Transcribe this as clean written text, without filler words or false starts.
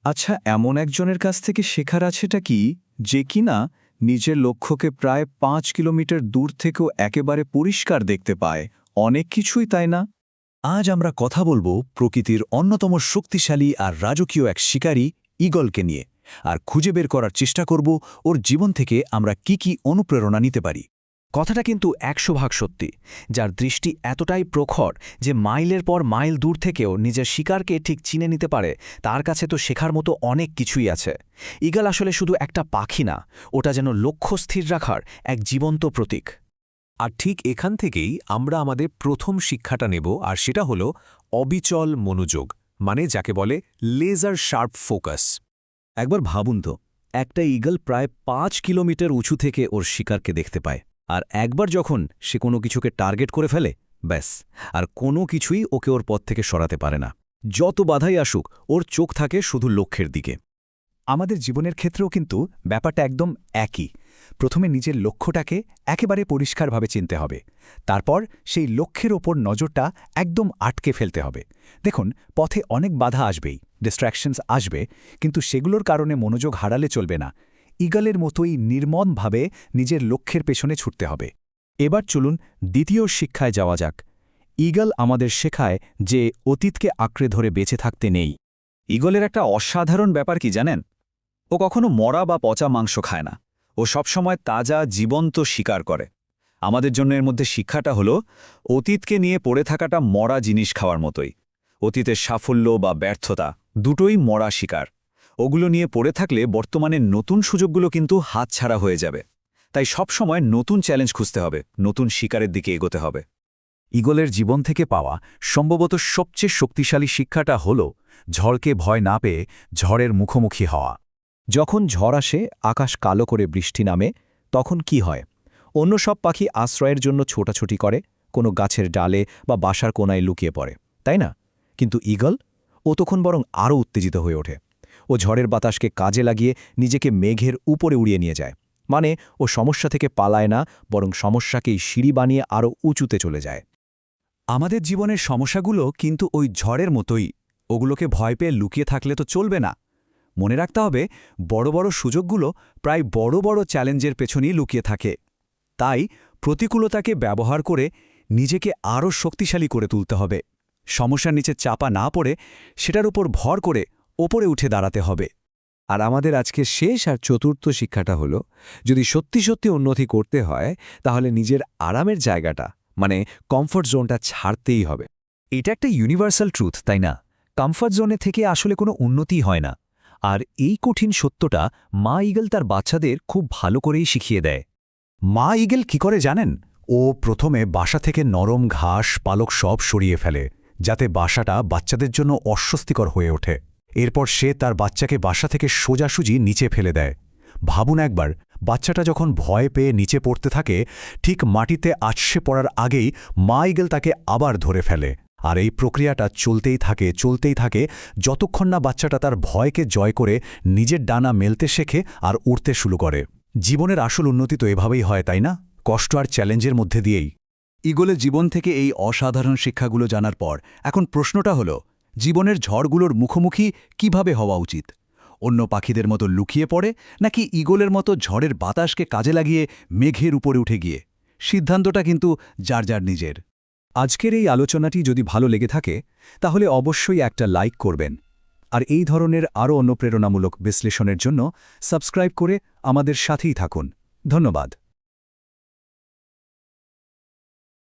আচ্ছা, এমন একজনের কাছ থেকে শেখার আছেটা কি, যে কিনা নিজের লক্ষ্যকে প্রায় 5 কিলোমিটার দূর থেকেও একেবারে পরিষ্কার দেখতে পায়? অনেক কিছুই, তাই না? আজ আমরা কথা বলবো প্রকৃতির অন্যতম শক্তিশালী আর রাজকীয় এক শিকারী ঈগলকে নিয়ে, আর খুঁজে বের করার চেষ্টা করব ওর জীবন থেকে আমরা কি অনুপ্রেরণা নিতে পারি। কথাটা কিন্তু 100 ভাগ সত্যি। যার দৃষ্টি এতটাই প্রখর যে মাইলের পর মাইল দূর থেকেও নিজের শিকারকে ঠিক চিনে নিতে পারে, তার কাছে তো শেখার মতো অনেক কিছুই আছে। ঈগল আসলে শুধু একটা পাখি না, ওটা যেন লক্ষ্য স্থির রাখার এক জীবন্ত প্রতীক। আর ঠিক এখান থেকেই আমরা আমাদের প্রথম শিক্ষাটা নেব, আর সেটা হলো অবিচল মনোযোগ, মানে যাকে বলে লেজার শার্প ফোকাস। একবার ভাবুন তো, একটা ঈগল প্রায় 5 কিলোমিটার উঁচু থেকে ওর শিকারকে দেখতে পায়, আর একবার যখন সে কোনো কিছুকে টার্গেট করে ফেলে, ব্যাস, আর কোনো কিছুই ওকে ওর পথ থেকে সরাতে পারে না। যত বাধাই আসুক, ওর চোখ থাকে শুধু লক্ষ্যের দিকে। আমাদের জীবনের ক্ষেত্রেও কিন্তু ব্যাপারটা একদম একই। প্রথমে নিজের লক্ষ্যটাকে একেবারে পরিষ্কারভাবে চিনতে হবে, তারপর সেই লক্ষ্যের ওপর নজরটা একদম আটকে ফেলতে হবে। দেখুন, পথে অনেক বাধা আসবেই, ডিস্ট্র্যাকশনস আসবে, কিন্তু সেগুলোর কারণে মনোযোগ হারালে চলবে না। ঈগলের মতোই নির্মমভাবে নিজের লক্ষ্যের পেছনে ছুটতে হবে। এবার চলুন দ্বিতীয় শিক্ষায় যাওয়া যাক। ঈগল আমাদের শেখায় যে অতীতকে আঁকড়ে ধরে বেঁচে থাকতে নেই। ঈগলের একটা অসাধারণ ব্যাপার কি জানেন? ও কখনো মরা বা পচা মাংস খায় না। ও সবসময় তাজা জীবন্ত শিকার করে। আমাদের জন্য এর মধ্যে শিক্ষাটা হলো, অতীতকে নিয়ে পড়ে থাকাটা মরা জিনিস খাওয়ার মতোই। অতীতের সাফল্য বা ব্যর্থতা দুটোই মরা শিকার। ওগুলো নিয়ে পড়ে থাকলে বর্তমানের নতুন সুযোগগুলো কিন্তু হাতছাড়া হয়ে যাবে। তাই সবসময় নতুন চ্যালেঞ্জ খুঁজতে হবে, নতুন শিকারের দিকে এগোতে হবে। ঈগলের জীবন থেকে পাওয়া সম্ভবত সবচেয়ে শক্তিশালী শিক্ষাটা হল ঝড়কে ভয় না পেয়ে ঝড়ের মুখোমুখি হওয়া। যখন ঝড় আসে, আকাশ কালো করে বৃষ্টি নামে, তখন কি হয়? অন্য সব পাখি আশ্রয়ের জন্য ছোটাছুটি করে, কোনো গাছের ডালে বা বাসার কোনায় লুকিয়ে পড়ে, তাই না? কিন্তু ঈগল, ও তখন বরং আরও উত্তেজিত হয়ে ওঠে। ও ঝড়ের বাতাসকে কাজে লাগিয়ে নিজেকে মেঘের উপরে উড়িয়ে নিয়ে যায়। মানে, ও সমস্যা থেকে পালায় না, বরং সমস্যাকেই সিঁড়ি বানিয়ে আরও উঁচুতে চলে যায়। আমাদের জীবনের সমস্যাগুলো কিন্তু ওই ঝড়ের মতোই। ওগুলোকে ভয় পেয়ে লুকিয়ে থাকলে তো চলবে না। মনে রাখতে হবে, বড় বড় সুযোগগুলো প্রায় বড় বড় চ্যালেঞ্জের পেছনেই লুকিয়ে থাকে। তাই প্রতিকূলতাকে ব্যবহার করে নিজেকে আরও শক্তিশালী করে তুলতে হবে। সমস্যার নিচে চাপা না পড়ে সেটার উপর ভর করে ওপরে উঠে দাঁড়াতে হবে। আর আমাদের আজকের শেষ আর চতুর্থ শিক্ষাটা হলো, যদি সত্যি সত্যি উন্নতি করতে হয়, তাহলে নিজের আরামের জায়গাটা, মানে কমফর্ট জোনটা ছাড়তেই হবে। এটা একটা ইউনিভার্সাল ট্রুথ, তাই না? কমফর্ট জোনে থেকে আসলে কোনো উন্নতি হয় না। আর এই কঠিন সত্যটা মা ঈগল তার বাচ্চাদের খুব ভালো করেই শিখিয়ে দেয়। মা ঈগল কি করে জানেন? ও প্রথমে বাসা থেকে নরম ঘাস পালক সব সরিয়ে ফেলে, যাতে বাসাটা বাচ্চাদের জন্য অস্বস্তিকর হয়ে ওঠে। এরপর সে তার বাচ্চাকে বাসা থেকে সোজাসুজি নিচে ফেলে দেয়। ভাবুন একবার, বাচ্চাটা যখন ভয় পেয়ে নিচে পড়তে থাকে, ঠিক মাটিতে আছড়ে পড়ার আগেই মা ঈগল তাকে আবার ধরে ফেলে। আর এই প্রক্রিয়াটা চলতেই থাকে যতক্ষণ না বাচ্চাটা তার ভয়কে জয় করে নিজের ডানা মেলতে শেখে আর উড়তে শুরু করে। জীবনের আসল উন্নতি তো এভাবেই হয়, তাই না? কষ্ট আর চ্যালেঞ্জের মধ্যে দিয়েই। ঈগলের জীবন থেকে এই অসাধারণ শিক্ষাগুলো জানার পর এখন প্রশ্নটা হলো, জীবনের ঝড়গুলোর মুখোমুখি কিভাবে হওয়া উচিত? অন্য পাখিদের মতো লুকিয়ে পড়ে, নাকি ঈগলের মতো ঝড়ের বাতাসকে কাজে লাগিয়ে মেঘের উপরে উঠে গিয়ে? সিদ্ধান্তটা কিন্তু যার যার নিজের। আজকের এই আলোচনাটি যদি ভালো লেগে থাকে, তাহলে অবশ্যই একটা লাইক করবেন। আর এই ধরনের আরও অনুপ্রেরণামূলক বিশ্লেষণের জন্য সাবস্ক্রাইব করে আমাদের সাথেই থাকুন। ধন্যবাদ।